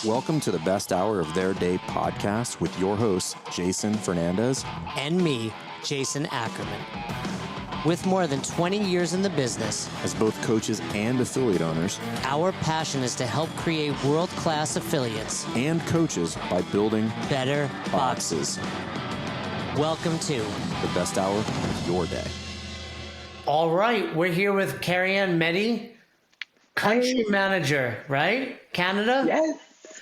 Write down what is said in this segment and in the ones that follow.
Welcome to the best hour of their day podcast with your hosts, Jason Fernandez and me, Jason Ackerman. With more than 20 years in the business, as both coaches and affiliate owners, our passion is to help create world-class affiliates and coaches by building better boxes. Welcome to the best hour of your day. All right, we're here with Carrie-Anne Meddy, country manager, right? Canada?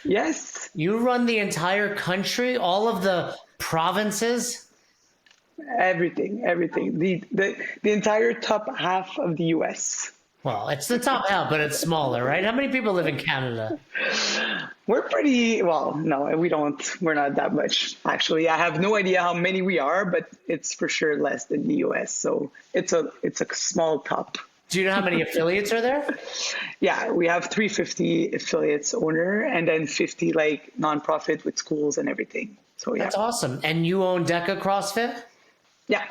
Yes. You run the entire country, all of the provinces? Everything. The entire top half of the US. Well, it's the top half, but it's smaller, right? How many people live in Canada? We're pretty, well, no, we're not that much, actually. I have no idea how many we are, but it's for sure less than the US. So it's a small top. Do you know how many affiliates are there? Yeah, we have 350 affiliates owner and then 50 like nonprofit with schools and everything. So yeah. That's awesome. And you own Deca CrossFit? Yeah,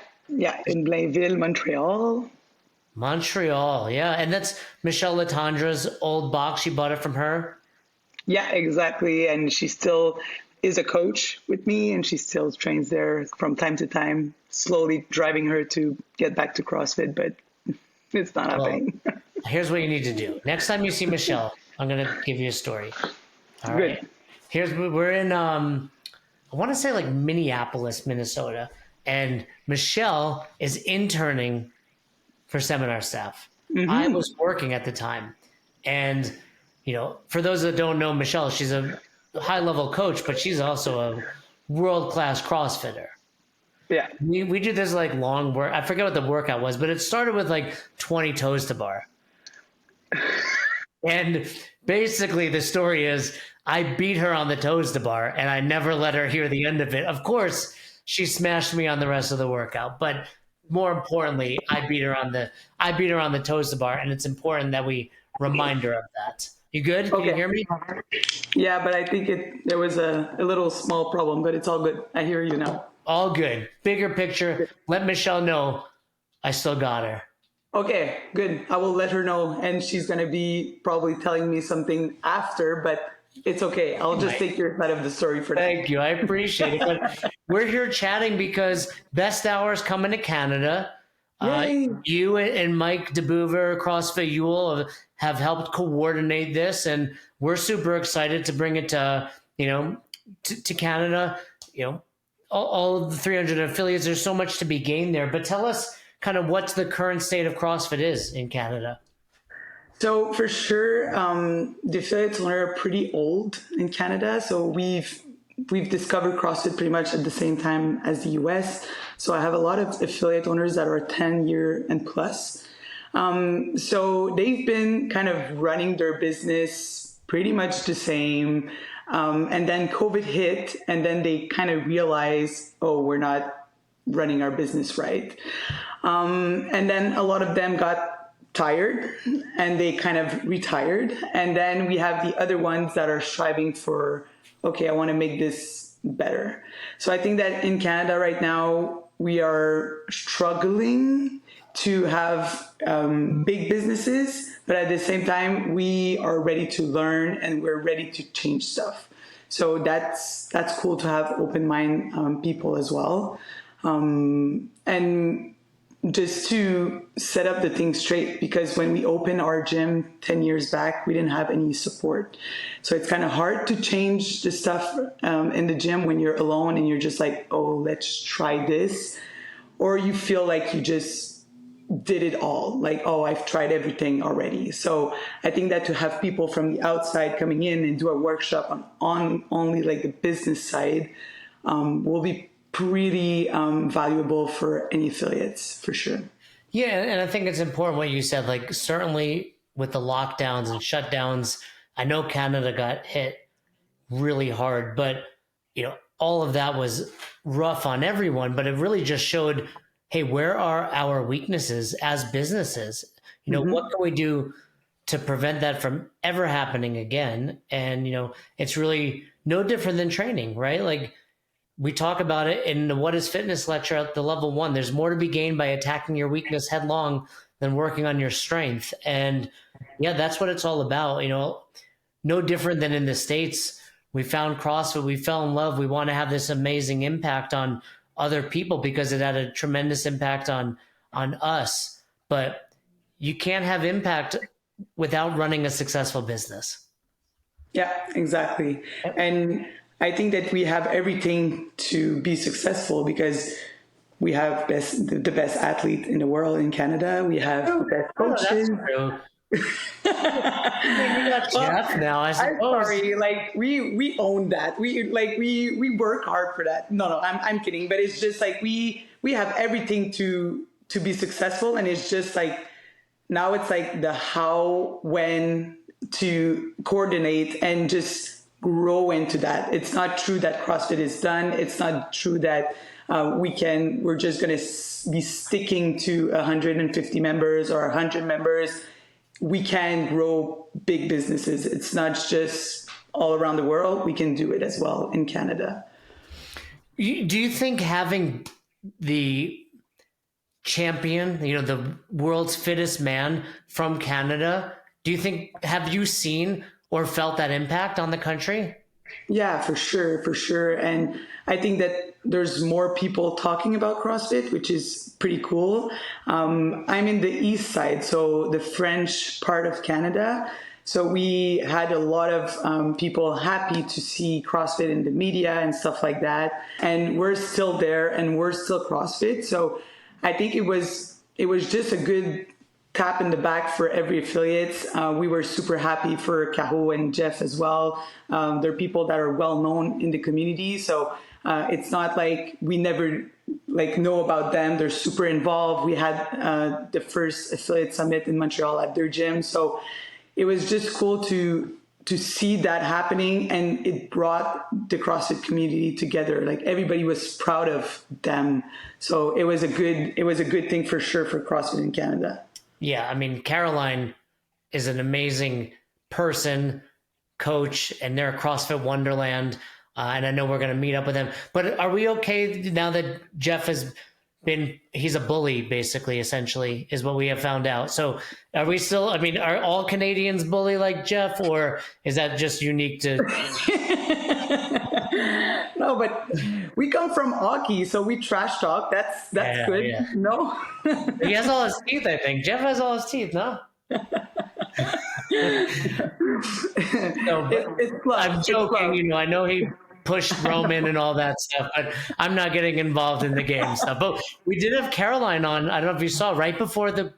in Blainville, Montreal. Montreal, yeah. And that's Michelle Latandra's old box. She bought it from her? Yeah, exactly. And she still is a coach with me and she still trains there from time to time, slowly driving her to get back to CrossFit, but it's not happening. Here's what you need to do. Next time you see Michelle, I'm going to give you a story. All right. We're in, I want to say like Minneapolis, Minnesota. And Michelle is interning for seminar staff. Mm-hmm. I was working at the time. And, for those that don't know Michelle, she's a high-level coach, but she's also a world-class CrossFitter. Yeah. We do this like long work. I forget what the workout was, but it started with like 20 toes to bar. And basically the story is I beat her on the toes to bar and I never let her hear the end of it. Of course, she smashed me on the rest of the workout, but more importantly, I beat her on the toes to bar, and it's important that we remind her of that. You good? Can you hear me? Yeah, but I think there was a little small problem, but it's all good. I hear you now. All good. Bigger picture. Let Michelle know I still got her. Okay, good. I will let her know, and she's going to be probably telling me something after, but it's okay. I'll just take your side of the story for now. Thank you. I appreciate it. But we're here chatting because Best Hour's coming to Canada. You and Mike DeBoover, CrossFit Yule, have helped coordinate this, and we're super excited to bring it to Canada. All of the 300 affiliates. There's so much to be gained there. But tell us kind of what the current state of CrossFit is in Canada. So for sure, the affiliates are pretty old in Canada. So we've discovered CrossFit pretty much at the same time as the US. So I have a lot of affiliate owners that are 10 year and plus. So they've been kind of running their business pretty much the same. And then COVID hit, and then they kind of realized, we're not running our business right. And then a lot of them got tired and they kind of retired. And then we have the other ones that are striving for, I want to make this better. So I think that in Canada right now, we are struggling to have big businesses, but at the same time, we are ready to learn and we're ready to change stuff. So that's cool to have open mind people as well. And just to set up the thing straight, because when we opened our gym 10 years back, we didn't have any support. So it's kind of hard to change the stuff in the gym when you're alone and you're just like, let's try this. Or you feel like you just did it all, like, I've tried everything already. So I think that to have people from the outside coming in and do a workshop on only like the business side will be pretty valuable for any affiliates, for sure. Yeah, and I think it's important what you said, like certainly with the lockdowns and shutdowns, I know Canada got hit really hard, but all of that was rough on everyone, but it really just showed, hey, where are our weaknesses as businesses? What can we do to prevent that from ever happening again? And, it's really no different than training, right? Like, we talk about it in the What is Fitness lecture at the level 1. There's more to be gained by attacking your weakness headlong than working on your strength. And yeah, that's what it's all about. no different than in the States. We found CrossFit, we fell in love. We want to have this amazing impact on other people because it had a tremendous impact on us. But you can't have impact without running a successful business. Yeah, exactly. And I think that we have everything to be successful because we have the best athlete in the world in Canada. We have the best coaches. That's true. You got Jeff now, I suppose. I'm sorry, like we own that. We work hard for that. No, I'm kidding. But it's just like we have everything to be successful, and it's just like now it's like the how, when to coordinate and just grow into that. It's not true that CrossFit is done. It's not true that we're just going to be sticking to 150 members or 100 members. We can grow big businesses. It's not just all around the world. We can do it as well in Canada. Do you think having the champion, the world's fittest man from Canada, have you seen or felt that impact on the country? Yeah, for sure. And I think that there's more people talking about CrossFit, which is pretty cool. I'm in the east side, so the French part of Canada. So we had a lot of people happy to see CrossFit in the media and stuff like that. And we're still there and we're still CrossFit. So I think it was just a good tap in the back for every affiliate. We were super happy for Caho and Jeff as well. They're people that are well known in the community. So it's not like we never know about them. They're super involved. We had the first affiliate summit in Montreal at their gym. So it was just cool to see that happening, and it brought the CrossFit community together. Like everybody was proud of them. So it was a good thing for sure for CrossFit in Canada. Yeah, I mean, Caroline is an amazing person, coach, and they're a CrossFit Wonderland. And I know we're going to meet up with them. But are we okay now that Jeff he's a bully, basically, essentially, is what we have found out. So are we still, are all Canadians bully like Jeff, or is that just unique to... No, but we come from hockey, so we trash talk. That's good. Yeah. No? He has all his teeth, I think. Jeff has all his teeth, no? No, I'm joking. I know he pushed Roman and all that stuff, but I'm not getting involved in the game stuff. But we did have Caroline on. I don't know if you saw right before the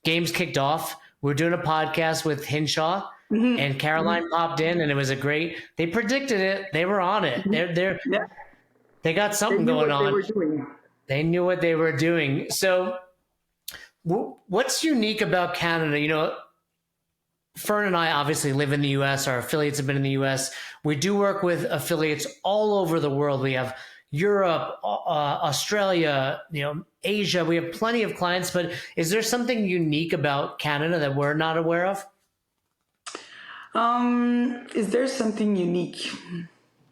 games kicked off. We were doing a podcast with Hinshaw, and Caroline popped in, and it was they predicted it. They were on it. They got something going on. They knew what they were doing. So what's unique about Canada? Fern and I obviously live in the U.S. Our affiliates have been in the U.S. We do work with affiliates all over the world. We have Europe, Australia, Asia. We have plenty of clients, but is there something unique about Canada that we're not aware of? Is there something unique?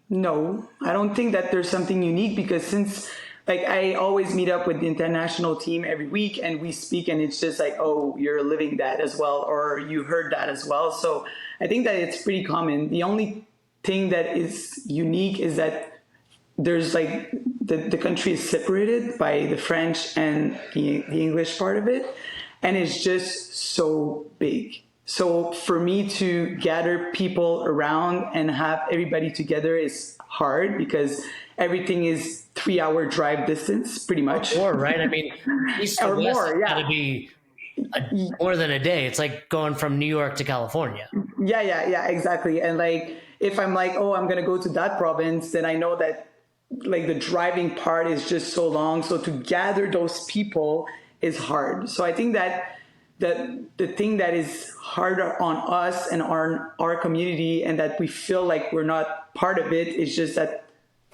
No, I don't think that there's something unique, because since I always meet up with the international team every week and we speak, and it's just like, oh, you're living that as well, or you heard that as well. So I think that it's pretty common. The only thing that is unique is that there's the country is separated by the French and the English part of it. And it's just so big. So for me to gather people around and have everybody together is hard, because everything is 3-hour drive distance, pretty much. Or right? East to west has got to be more than a day. It's like going from New York to California. Yeah, exactly. And if I'm I'm going to go to that province, then I know that the driving part is just so long. So to gather those people is hard. So I think that the thing that is harder on us and our community, and that we feel like we're not part of it, is just that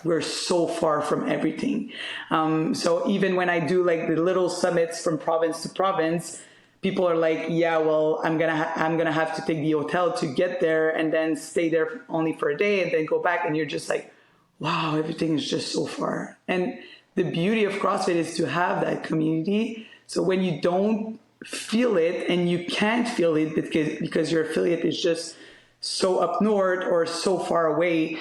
we're so far from everything. So even when I do the little summits from province to province, people are like, yeah, well, I'm gonna have to take the hotel to get there and then stay there only for a day and then go back. And you're just like, wow, everything is just so far. And the beauty of CrossFit is to have that community. So when you don't feel it, and you can't feel it because your affiliate is just so up north or so far away.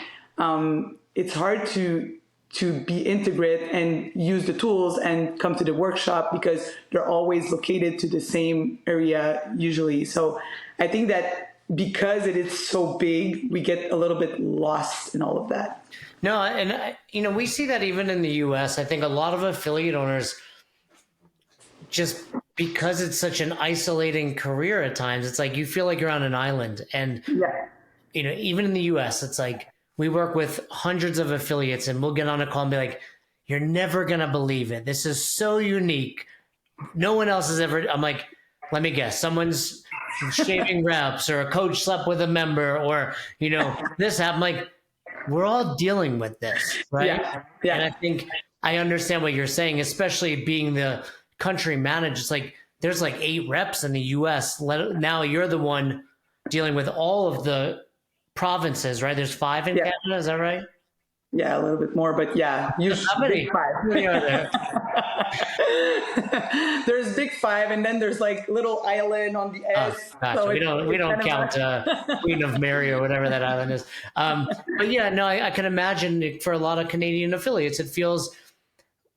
It's hard to be integrate and use the tools and come to the workshop because they're always located to the same area usually. So I think that because it is so big, we get a little bit lost in all of that. No, and we see that even in the US. I think a lot of affiliate owners, just because it's such an isolating career at times, it's like you feel like you're on an island. And Yeah. even in the US, it's like we work with hundreds of affiliates and we'll get on a call and be like, you're never going to believe it. This is so unique. No one else has ever. I'm like, let me guess. Someone's shaving reps, or a coach slept with a member, or, this happened. I'm like, we're all dealing with this, right? Yeah. And I think I understand what you're saying, especially being the country manager. It's like, there's like 8 reps in the US. Now you're the one dealing with all of the provinces, right? There's 5 in Canada, is that right? Yeah, a little bit more, but yeah, how many? 5. How many are there? There's big 5, and then there's like little island on the S. Gotcha. So we don't count Queen of Mary or whatever that island is. But yeah, no, I can imagine for a lot of Canadian affiliates, it feels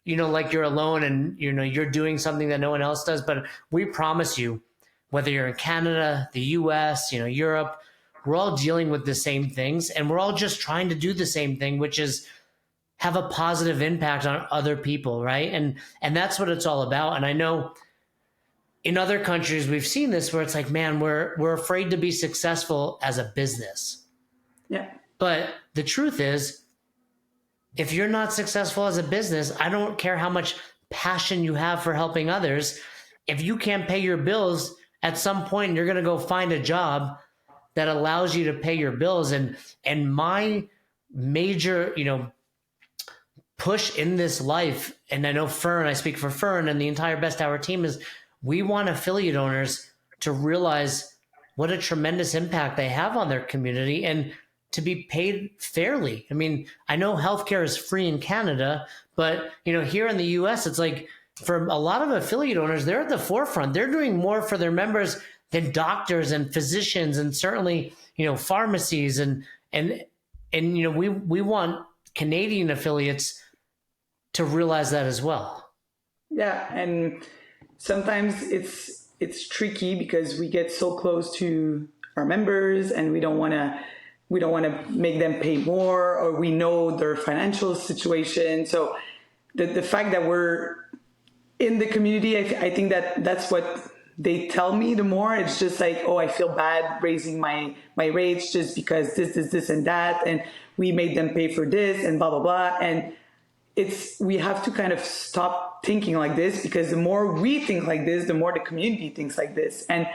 like you're alone, and you're doing something that no one else does. But we promise you, whether you're in Canada, the US, Europe, we're all dealing with the same things, and we're all just trying to do the same thing, which is have a positive impact on other people, right? And that's what it's all about. And I know in other countries we've seen this where it's like, man, we're afraid to be successful as a business. Yeah. But the truth is, if you're not successful as a business, I don't care how much passion you have for helping others. If you can't pay your bills, at some point you're going to go find a job that allows you to pay your bills. And my major, push in this life, and I know Fern, I speak for Fern and the entire Best Hour team, is we want affiliate owners to realize what a tremendous impact they have on their community and to be paid fairly. I mean, I know healthcare is free in Canada, but here in the US, it's like for a lot of affiliate owners, they're at the forefront. They're doing more for their members than doctors and physicians, and certainly, pharmacies and we want Canadian affiliates to realize that as well. Yeah, and sometimes it's tricky because we get so close to our members, and we don't want to make them pay more, or we know their financial situation. So the fact that we're in the community, I think that's what they tell me the more. It's just like, oh, I feel bad raising my rates just because this and that, and we made them pay for this and blah blah blah. And we have to kind of stop thinking like this, because the more we think like this, the more the community thinks like this. And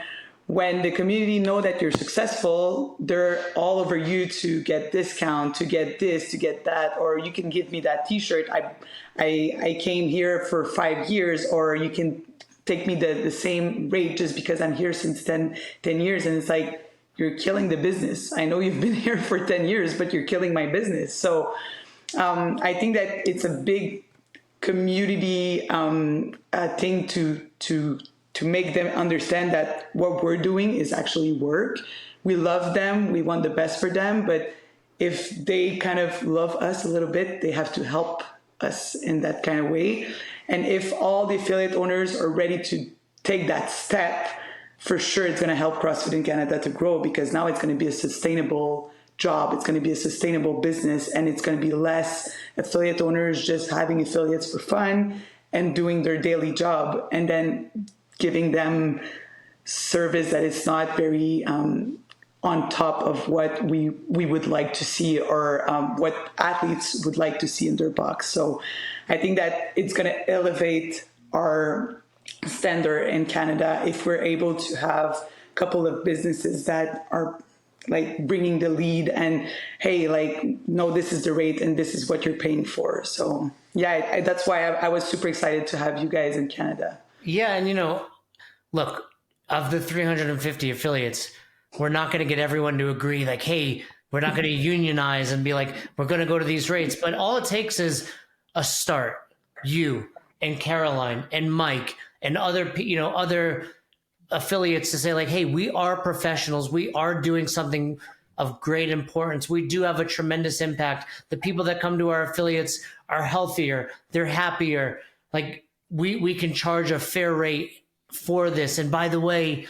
when the community know that you're successful, they're all over you to get discount, to get this, to get that, or you can give me that T-shirt. I came here for 5 years, or you can take me the same rate just because I'm here since 10 years. And it's like, you're killing the business. I know you've been here for 10 years, but you're killing my business. So I think that it's a big community thing to make them understand that what we're doing is actually work. We love them. We want the best for them. But if they kind of love us a little bit, they have to help us in that kind of way. And if all the affiliate owners are ready to take that step, for sure it's going to help CrossFit in Canada to grow, because now it's going to be a sustainable job. It's going to be a sustainable business, and it's going to be less affiliate owners just having affiliates for fun and doing their daily job, and then giving them service that is not very on top of what we would like to see, or what athletes would like to see in their box. So I think that it's going to elevate our standard in Canada if we're able to have a couple of businesses that are like bringing the lead and, hey, like, no, this is the rate and this is what you're paying for. So yeah, that's why I was super excited to have you guys in Canada. Yeah. And, look, of the 350 affiliates, we're not going to get everyone to agree like, hey, we're not going to unionize and be like, we're going to go to these rates. But all it takes is a start. You and Caroline and Mike and other affiliates to say like, hey, we are professionals. We are doing something of great importance. We do have a tremendous impact. The people that come to our affiliates are healthier. They're happier. Like we can charge a fair rate for this. And by the way,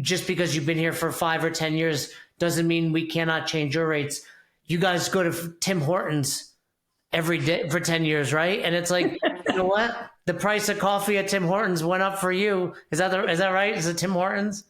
just because you've been here for 5 or 10 years doesn't mean we cannot change your rates. You guys go to Tim Hortons every day for 10 years, right? And it's like, you know what? The price of coffee at Tim Hortons went up for you. Is that right? Is it Tim Hortons?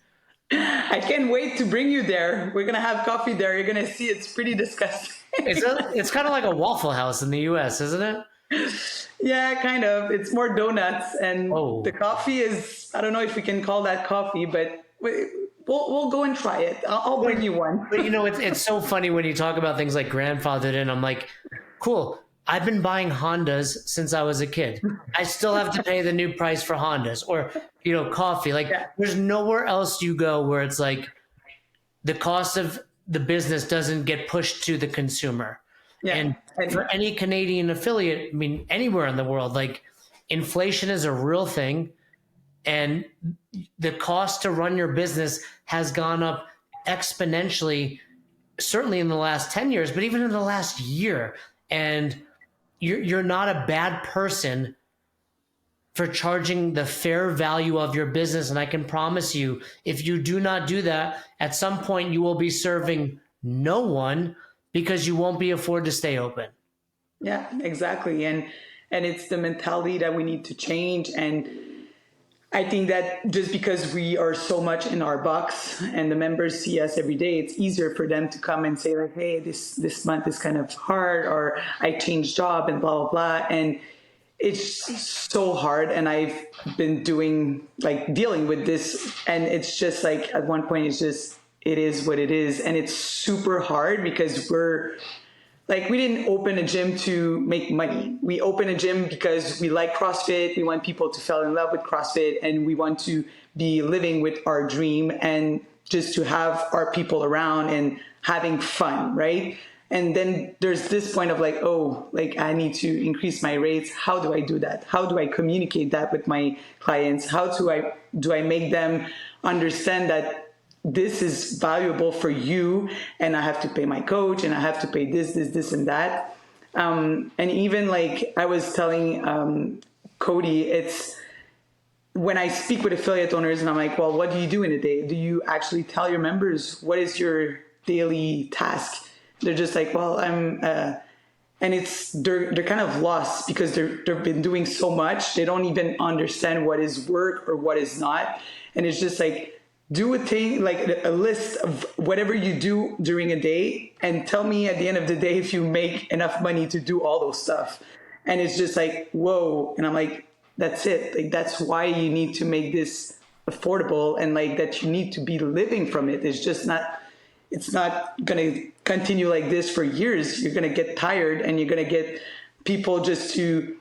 I can't wait to bring you there. We're going to have coffee there. You're going to see it's pretty disgusting. It's kind of like a Waffle House in the US, isn't it? Yeah, kind of. It's more donuts. And the coffee is, I don't know if we can call that coffee, but we'll go and try it. I'll bring you one. But it's so funny when you talk about things like grandfathered in. I'm like, cool. I've been buying Hondas since I was a kid. I still have to pay the new price for Hondas or, coffee. Like there's nowhere else you go where it's like the cost of the business doesn't get pushed to the consumer. Yeah. And for any Canadian affiliate, I mean, anywhere in the world, like inflation is a real thing. And the cost to run your business has gone up exponentially, certainly in the last 10 years, but even in the last year. And you're not a bad person for charging the fair value of your business. And I can promise you, if you do not do that, at some point you will be serving no one because you won't be afford to stay open. Yeah, exactly. And it's the mentality that we need to change. And I think that just because we are so much in our box and the members see us every day, it's easier for them to come and say like, hey, this month is kind of hard, or I changed job and blah, blah, blah. And it's so hard. And I've been dealing with this. And it's just like, at one point, it is what it is. And it's super hard because we didn't open a gym to make money. We opened a gym because we like CrossFit. We want people to fall in love with CrossFit, and we want to be living with our dream and just to have our people around and having fun, right? And then there's this point of I need to increase my rates. How do I do that? How do I communicate that with my clients? How do I make them understand that this is valuable for you, and I have to pay my coach, and I have to pay this, and that. And even I was telling Cody, it's when I speak with affiliate owners and I'm like, well, what do you do in a day? Do you actually tell your members what is your daily task? They're just like, well, I'm, and they're kind of lost because they've been doing so much. They don't even understand what is work or what is not. And it's just like, do a thing, like a list of whatever you do during a day, and tell me at the end of the day if you make enough money to do all those stuff. And it's just like, whoa. And I'm like, that's it. Like, that's why you need to make this affordable, and that you need to be living from it. It's not going to continue like this for years. You're going to get tired, and you're going to get people just to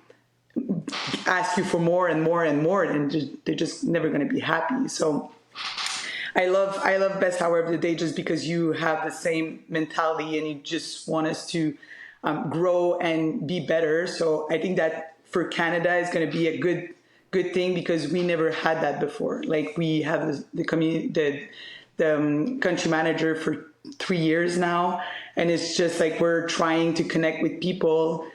ask you for more and more and more, and they're just never going to be happy. So I love Best Hour of the Day just because you have the same mentality and you just want us to grow and be better. So I think that for Canada is going to be a good thing because we never had that before. We have the country manager for 3 years now, and it's just we're trying to connect with people.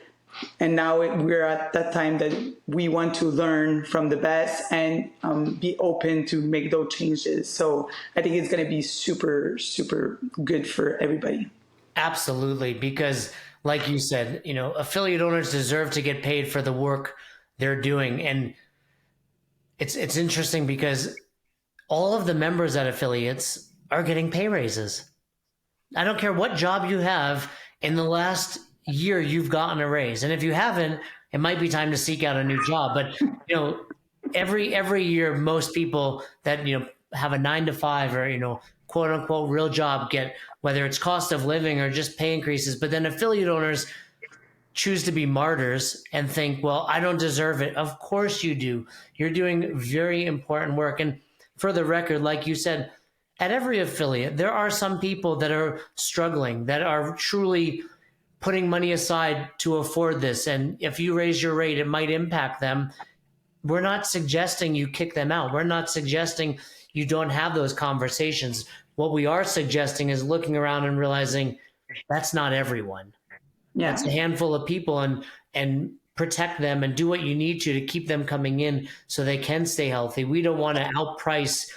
And now we're at that time that we want to learn from the best and be open to make those changes. So I think it's going to be super, super good for everybody. Absolutely. Because like you said, affiliate owners deserve to get paid for the work they're doing. And it's interesting because all of the members at affiliates are getting pay raises. I don't care what job you have, in the last year you've gotten a raise, and if you haven't, it might be time to seek out a new job. But every year most people that have a 9-to-5 or quote unquote real job get, whether it's cost of living or just pay increases. But then affiliate owners choose to be martyrs and think, well, I don't deserve it. Of course you do. You're doing very important work. And for the record, like you said, at every affiliate there are some people that are struggling, that are truly putting money aside to afford this. And if you raise your rate, it might impact them. We're not suggesting you kick them out. We're not suggesting you don't have those conversations. What we are suggesting is looking around and realizing that's not everyone. Yeah. That's a handful of people, and protect them and do what you need to keep them coming in so they can stay healthy. We don't want to outprice,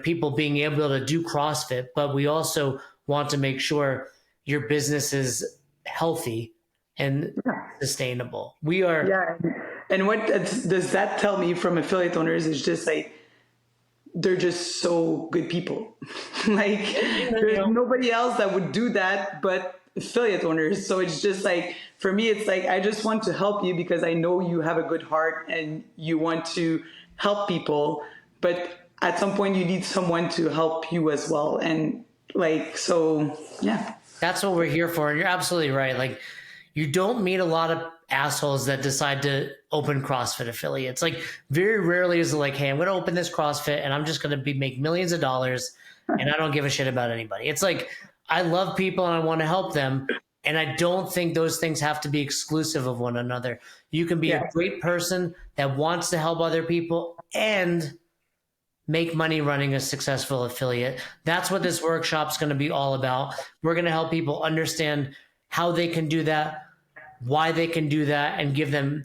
people being able to do CrossFit, but we also want to make sure your business is healthy and sustainable. We are. Yeah. And what does that tell me from affiliate owners is just like, they're just so good people. Like there's nobody else that would do that but affiliate owners. So it's just like, for me, it's like, I just want to help you because I know you have a good heart and you want to help people. But at some point you need someone to help you as well. And like, so yeah. That's what we're here for. And you're absolutely right. Like, you don't meet a lot of assholes that decide to open CrossFit affiliates. Like, very rarely is it like, hey, I'm going to open this CrossFit and I'm just going to make millions of dollars and I don't give a shit about anybody. It's like, I love people and I want to help them. And I don't think those things have to be exclusive of one another. You can be a great person that wants to help other people and make money running a successful affiliate. That's what this workshop's going to be all about. We're going to help people understand how they can do that, why they can do that, and give them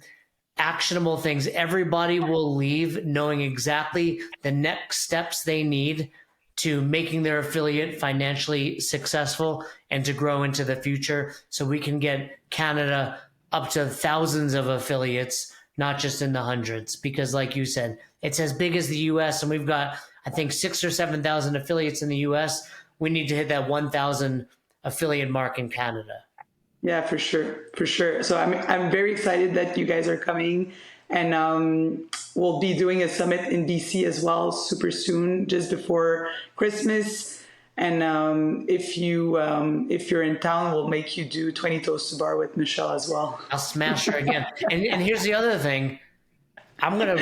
actionable things. Everybody will leave knowing exactly the next steps they need to making their affiliate financially successful and to grow into the future, so we can get Canada up to thousands of affiliates, not just in the hundreds. Because like you said, it's as big as the US, and we've got, I think, 6,000 or 7,000 affiliates in the US. We need to hit that 1,000 affiliate mark in Canada. Yeah, for sure. For sure. So I'm very excited that you guys are coming, and we'll be doing a summit in BC as well super soon, just before Christmas. And if you're in town, we'll make you do 20 toes to bar with Michelle as well. I'll smash her again. And here's the other thing. I'm gonna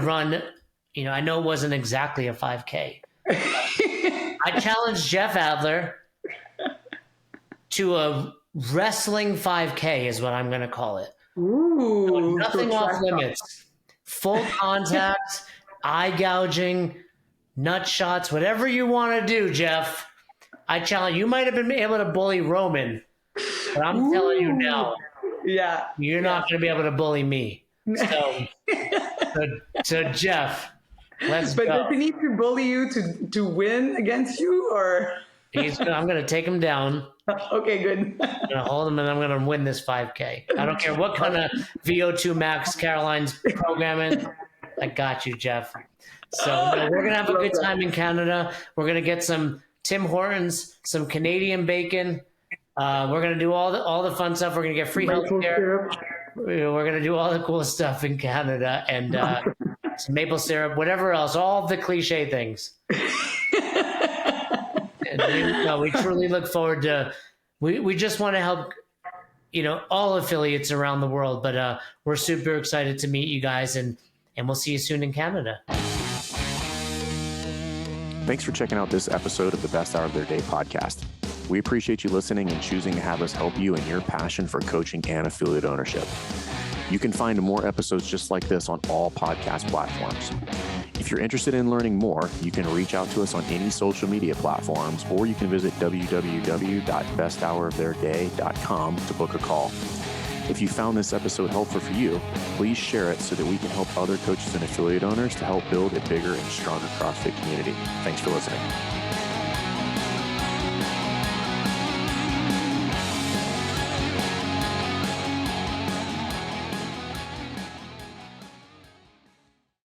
run, I know it wasn't exactly a 5K. I challenged Jeff Adler to a wrestling 5K is what I'm going to call it. Ooh, so nothing off limits. Full contact, eye gouging, nut shots, whatever you want to do, Jeff. I challenge you. Might have been able to bully Roman, but I'm telling you now, you're not going to be able to bully me. So Jeff, let's go. But does he need to bully you to win against you, or? I'm going to take him down. Okay, good. I'm going to hold him and I'm going to win this 5K. I don't care what kind of VO2 max Caroline's programming. I got you, Jeff. So we're going to have a good time in Canada. We're going to get some Tim Hortons, some Canadian bacon. We're going to do all the fun stuff. We're going to get free healthcare. We're going to do all the cool stuff in Canada, and some maple syrup, whatever else, all the cliche things. And we truly look forward to, we just want to help, all affiliates around the world, but we're super excited to meet you guys, and we'll see you soon in Canada. Thanks for checking out this episode of the Best Hour of Their Day podcast. We appreciate you listening and choosing to have us help you in your passion for coaching and affiliate ownership. You can find more episodes just like this on all podcast platforms. If you're interested in learning more, you can reach out to us on any social media platforms, or you can visit www.besthouroftheirday.com to book a call. If you found this episode helpful for you, please share it so that we can help other coaches and affiliate owners to help build a bigger and stronger CrossFit community. Thanks for listening.